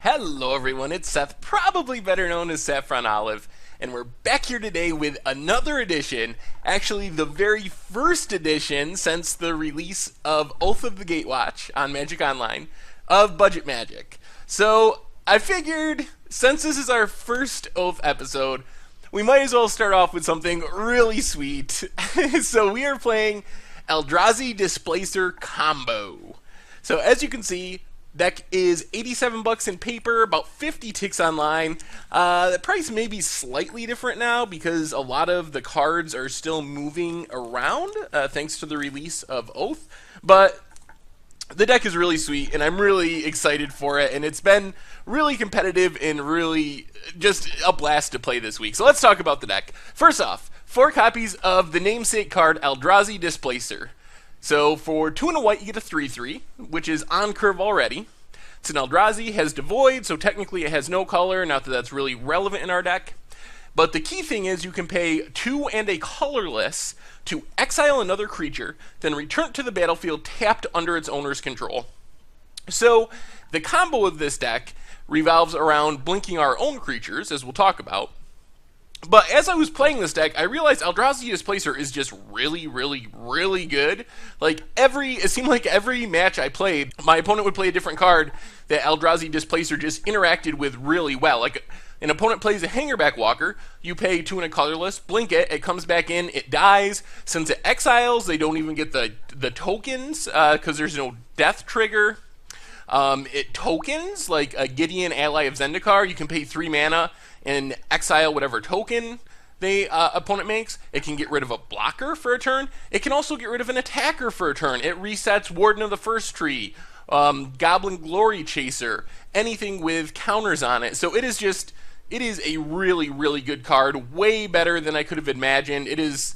Hello everyone, it's Seth, probably better known as Saffron Olive, and we're back here today with another edition, actually the very first edition since the release of Oath of the Gatewatch on Magic Online, of Budget Magic. So I figured, since this is our first Oath episode, we might as well start off with something really sweet. So we are playing Eldrazi Displacer Combo. So as you can see, deck is $87 in paper, about 50 ticks online. The price may be slightly different now because a lot of the cards are still moving around thanks to the release of Oath. But the deck is really sweet, and I'm really excited for it, and it's been really competitive and really just a blast to play this week. So let's talk about the deck. First off, 4 copies of the namesake card Eldrazi Displacer. So for 2 and a white, you get a 3/3, which is on curve already. It's an Eldrazi, has Devoid, so technically it has no color, not that that's really relevant in our deck. But the key thing is you can pay 2 and a colorless to exile another creature, then return it to the battlefield tapped under its owner's control. So the combo of this deck revolves around blinking our own creatures, as we'll talk about. But as I was playing this deck, I realized Eldrazi Displacer is just really good. It seemed like every match I played, my opponent would play a different card that Eldrazi Displacer just interacted with really well. Like, an opponent plays a Hangerback Walker, you pay 2 and a colorless, blink it, it comes back in, it dies. Since it exiles, they don't even get the tokens, because there's no death trigger. It tokens, like a Gideon Ally of Zendikar, you can pay 3 mana and exile whatever token the opponent makes. It can get rid of a blocker for a turn. It can also get rid of an attacker for a turn. It resets Warden of the First Tree, Goblin Glory Chaser, anything with counters on it. So it is a really good card, way better than I could have imagined. It's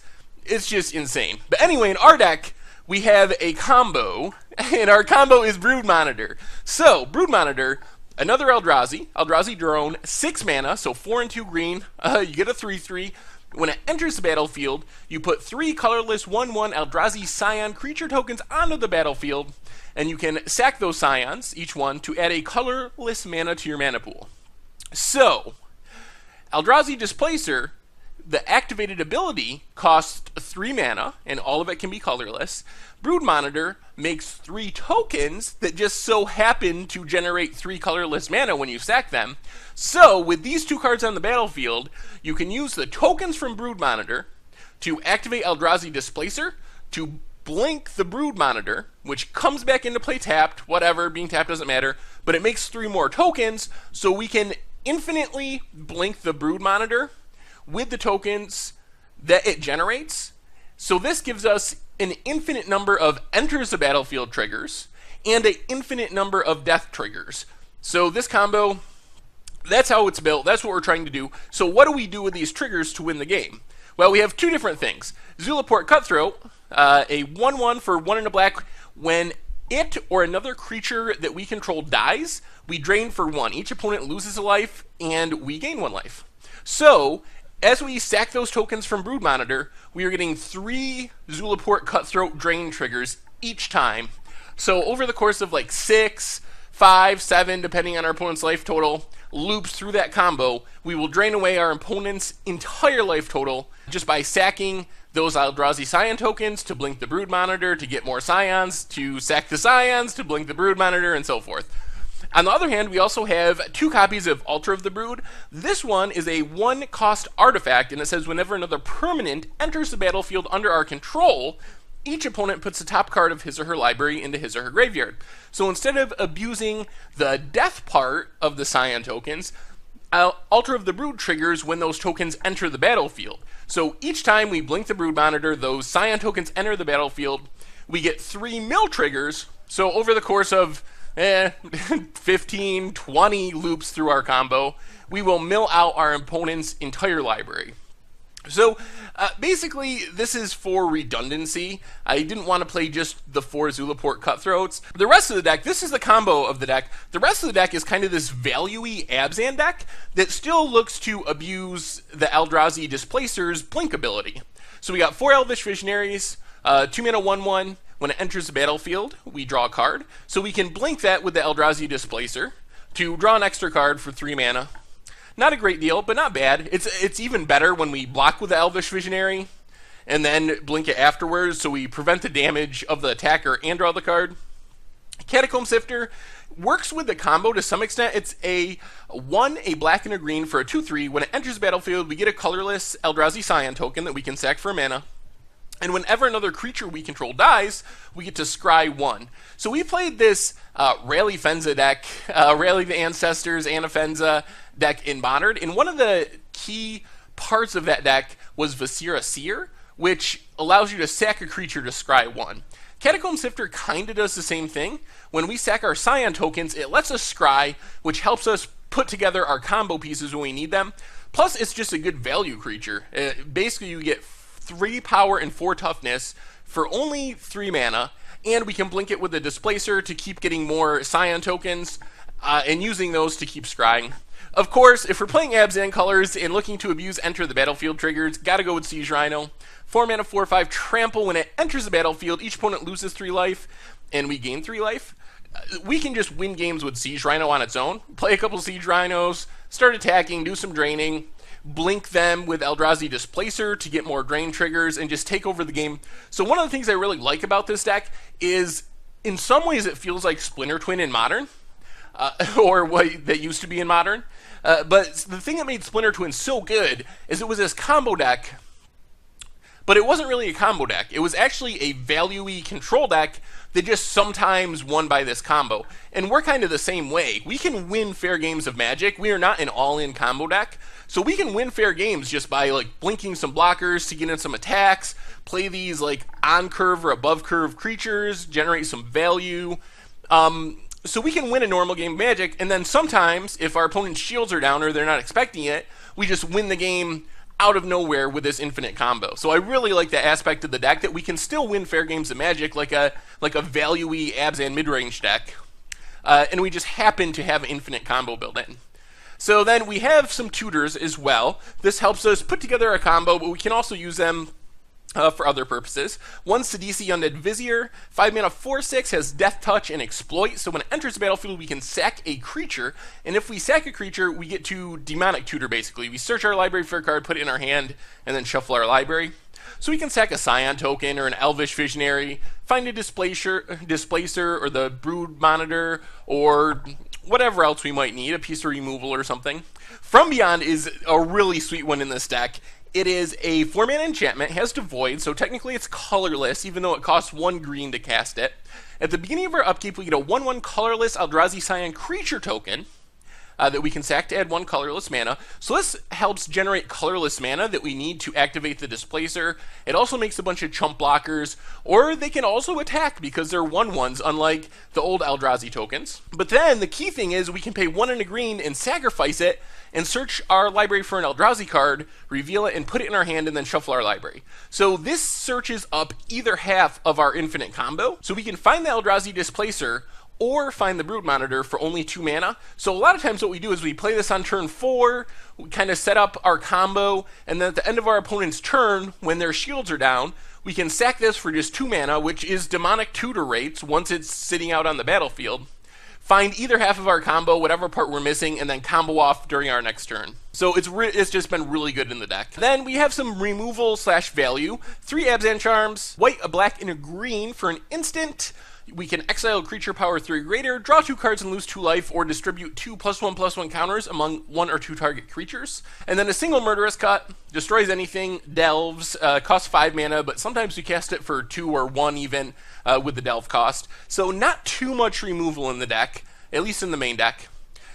just insane. But anyway, in our deck, we have a combo, and our combo is Brood Monitor. So, Brood Monitor, another Eldrazi Drone, 6 mana, so 4 and 2 green, you get a 3/3. When it enters the battlefield, you put 3 colorless 1/1 Eldrazi Scion creature tokens onto the battlefield, and you can sack those Scions, each one, to add a colorless mana to your mana pool. So, Eldrazi Displacer, the activated ability costs 3 mana, and all of it can be colorless. Brood Monitor makes 3 tokens that just so happen to generate 3 colorless mana when you sack them. So, with these 2 cards on the battlefield, you can use the tokens from Brood Monitor to activate Eldrazi Displacer, to blink the Brood Monitor, which comes back into play tapped, whatever, being tapped doesn't matter, but it makes 3 more tokens, so we can infinitely blink the Brood Monitor with the tokens that it generates. So this gives us an infinite number of enters the battlefield triggers and an infinite number of death triggers. So this combo, that's how it's built. That's what we're trying to do. So what do we do with these triggers to win the game? Well, we have 2 different things. Zulaport Cutthroat, a 1/1 for 1 and a black. When it or another creature that we control dies, we drain for 1. Each opponent loses a life, and we gain 1 life. So, as we stack those tokens from Brood Monitor, we are getting 3 Zulaport Cutthroat drain triggers each time. So over the course of 6, 5, 7, depending on our opponent's life total, loops through that combo, we will drain away our opponent's entire life total just by sacking those Eldrazi Scion tokens to blink the Brood Monitor, to get more Scions, to sack the Scions, to blink the Brood Monitor, and so forth. On the other hand, we also have 2 copies of Altar of the Brood. This one is a 1-cost artifact, and it says whenever another permanent enters the battlefield under our control, each opponent puts the top card of his or her library into his or her graveyard. So instead of abusing the death part of the Scion tokens, Altar of the Brood triggers when those tokens enter the battlefield. So each time we blink the Brood Monitor, those Scion tokens enter the battlefield, we get 3 mill triggers. So over the course of 15, 20 loops through our combo, we will mill out our opponent's entire library. So basically, this is for redundancy. I didn't want to play just the 4 Zulaport Cutthroats. The rest of the deck, this is the combo of the deck. The rest of the deck is kind of this value-y Abzan deck that still looks to abuse the Eldrazi Displacer's blink ability. So we got 4 Elvish Visionaries, 2 mana 1/1. When it enters the battlefield, we draw a card. So we can blink that with the Eldrazi Displacer. to draw an extra card for 3 mana. Not a great deal, but not bad. It's even better when we block with the Elvish Visionary and then blink it afterwards, so we prevent the damage of the attacker and draw the card. Catacomb Sifter works with the combo to some extent. It's a black and a green for a 2/3. When it enters the battlefield, we get a colorless Eldrazi Scion token that we can sack for mana. And whenever another creature we control dies, we get to scry 1. So we played this Rally Fenza deck, Rally the Ancestors, Anafenza deck in Modern. And one of the key parts of that deck was Viscera Seer, which allows you to sack a creature to scry 1. Catacomb Sifter kind of does the same thing. When we sack our Scion tokens, it lets us scry, which helps us put together our combo pieces when we need them. Plus, it's just a good value creature. Basically, you get 3 power and 4 toughness for only 3 mana, and we can blink it with a Displacer to keep getting more Scion tokens, and using those to keep scrying. Of course, if we're playing Abzan colors and looking to abuse enter the battlefield triggers, gotta go with Siege Rhino. 4 mana, 4/5 trample. When it enters the battlefield, each opponent loses 3 life, and we gain 3 life. We can just win games with Siege Rhino on its own. Play a couple Siege Rhinos, start attacking, do some draining, blink them with Eldrazi Displacer to get more drain triggers, and just take over the game. So one of the things I really like about this deck is, in some ways, it feels like Splinter Twin in Modern, or what that used to be in Modern. But the thing that made Splinter Twin so good is it was this combo deck, but it wasn't really a combo deck. It was actually a value-y control deck that just sometimes won by this combo. And we're kind of the same way. We can win fair games of Magic. We are not an all-in combo deck. So we can win fair games just by like blinking some blockers to get in some attacks, play these like on-curve or above-curve creatures, generate some value. So we can win a normal game of Magic, and then sometimes, if our opponent's shields are down or they're not expecting it, we just win the game out of nowhere with this infinite combo. So I really like that aspect of the deck, that we can still win fair games of Magic like a value-y Abzan mid-range deck, and we just happen to have infinite combo built in. So then we have some tutors as well. This helps us put together a combo, but we can also use them for other purposes. One, Sidisi Undead Vizier, 5 mana, 4/6, has Death Touch and Exploit, so when it enters the battlefield we can sack a creature, and if we sack a creature we get to Demonic Tutor basically. We search our library for a card, put it in our hand, and then shuffle our library. So we can sack a Scion token or an Elvish Visionary, find a Displacer or the Brood Monitor, or whatever else we might need, a piece of removal or something. From Beyond is a really sweet one in this deck. It is a 4 mana enchantment, has Devoid, so technically it's colorless, even though it costs 1 green to cast it. At the beginning of our upkeep, we get a 1/1 colorless Eldrazi Scion creature token that we can sack to add 1 colorless mana. So this helps generate colorless mana that we need to activate the Displacer. It also makes a bunch of chump blockers, or they can also attack because they're 1/1s, unlike the old Eldrazi tokens. But then the key thing is we can pay 1 and a green and sacrifice it and search our library for an Eldrazi card, reveal it, and put it in our hand, and then shuffle our library. So this searches up either half of our infinite combo, so we can find the Eldrazi Displacer or find the Brood Monitor for only 2 mana. So a lot of times what we do is we play this on turn 4, we kind of set up our combo, and then at the end of our opponent's turn, when their shields are down, we can sack this for just 2 mana, which is Demonic Tutor rates once it's sitting out on the battlefield. Find either half of our combo, whatever part we're missing, and then combo off during our next turn. So it's just been really good in the deck. Then we have some removal/value. 3 Abzan Charms, white, a black, and a green for an instant. We can exile a creature power 3 or greater, draw 2 cards and lose 2 life, or distribute 2 +1/+1 counters among 1 or 2 target creatures. And then a single Murderous Cut, destroys anything, delves, costs 5 mana, but sometimes we cast it for 2 or 1 even with the delve cost. So not too much removal in the deck, at least in the main deck.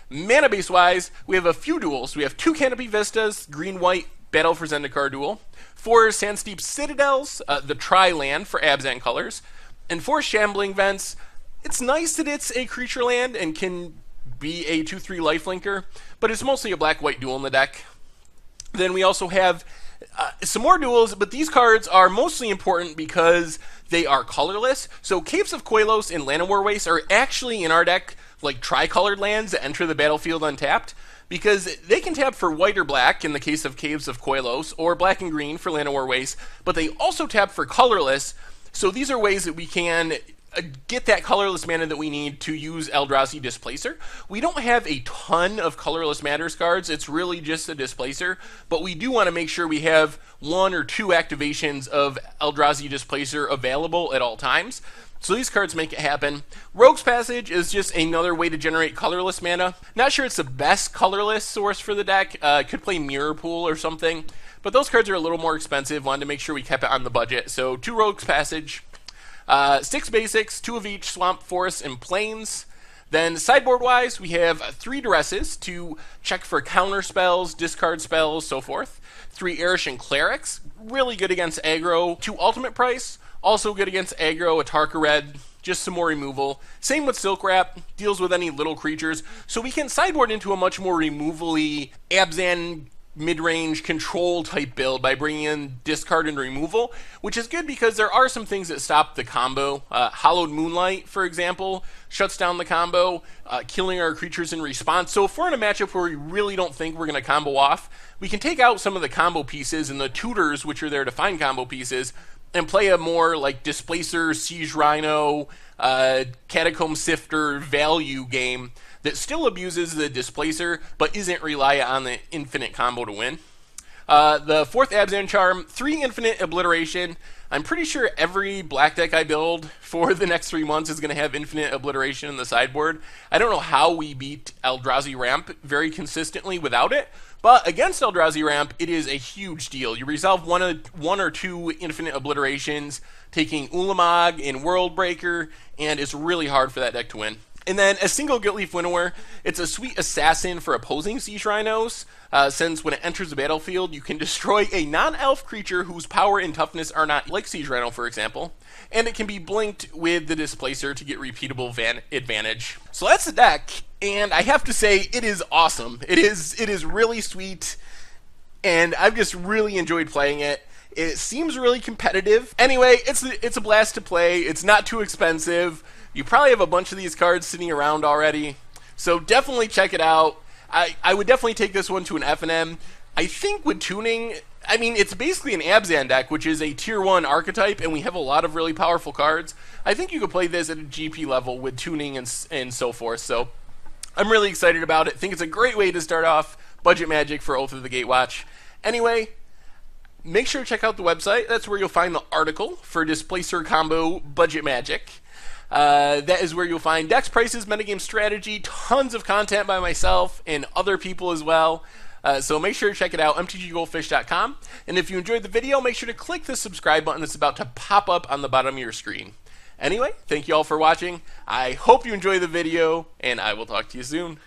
Mana base wise, we have a few duels. We have 2 Canopy Vistas, green-white, Battle for Zendikar duel, 4 Sandsteep Citadels, the tri-land for Abzan colors, and 4 Shambling Vents. It's nice that it's a creature land and can be a 2/3 lifelinker, but it's mostly a black-white duel in the deck. Then we also have some more duels, but these cards are mostly important because they are colorless. So Caves of Quelos and Llanowar Waste are actually in our deck like tricolored lands that enter the battlefield untapped, because they can tap for white or black in the case of Caves of Quelos, or black and green for Llanowar Waste, but they also tap for colorless. So these are ways that we can get that colorless mana that we need to use Eldrazi Displacer. We don't have a ton of colorless matters cards. It's really just a Displacer, but we do want to make sure we have 1 or 2 activations of Eldrazi Displacer available at all times. So these cards make it happen. Rogue's Passage is just another way to generate colorless mana. Not sure it's the best colorless source for the deck. Could play Mirror Pool or something, but those cards are a little more expensive. Wanted to make sure we kept it on the budget. So 2 Rogue's Passage. 6 basics, 2 of each swamp, forest, and plains. Then sideboard-wise, we have 3 Duresses to check for counter spells, discard spells, so forth. 3 Erishan Clerics, really good against aggro. 2 Ultimate Price, also good against aggro. A Tarka Red, just some more removal. Same with Silk Wrap, deals with any little creatures. So we can sideboard into a much more removal-y Abzan mid-range control type build by bringing in discard and removal, which is good because there are some things that stop the combo. Hallowed Moonlight, for example, shuts down the combo, killing our creatures in response. So if we're in a matchup where we really don't think we're going to combo off, we can take out some of the combo pieces and the tutors, which are there to find combo pieces, and play a more like Displacer, Siege Rhino, Catacomb Sifter value game that still abuses the Displacer, but isn't reliant on the infinite combo to win. The 4th Abzan Charm, 3 Infinite Obliteration. I'm pretty sure every black deck I build for the next 3 months is going to have Infinite Obliteration in the sideboard. I don't know how we beat Eldrazi Ramp very consistently without it, but against Eldrazi Ramp, it is a huge deal. You resolve one or two Infinite Obliterations, taking Ulamog and Worldbreaker, and it's really hard for that deck to win. And then a single Gilt-Leaf Winnower. It's a sweet assassin for opposing Siege Rhinos, since when it enters the battlefield, you can destroy a non-elf creature whose power and toughness are not like Siege Rhino, for example. And it can be blinked with the Displacer to get repeatable advantage. So that's the deck, and I have to say, it is awesome. It is really sweet, and I've just really enjoyed playing it. It seems really competitive. Anyway, it's a blast to play. It's not too expensive. You probably have a bunch of these cards sitting around already, so definitely check it out. I would definitely take this one to an FNM. I think with tuning, I mean, it's basically an Abzan deck, which is a tier 1 archetype, and we have a lot of really powerful cards. I think you could play this at a GP level with tuning and so forth, so I'm really excited about it. I think it's a great way to start off Budget Magic for Oath of the Gatewatch. Anyway, make sure to check out the website. That's where you'll find the article for Displacer Combo Budget Magic. That is where you'll find decks, prices, metagame strategy, tons of content by myself and other people as well. So make sure to check it out, mtggoldfish.com. And if you enjoyed the video, make sure to click the subscribe button that's about to pop up on the bottom of your screen. Anyway, thank you all for watching. I hope you enjoyed the video, and I will talk to you soon.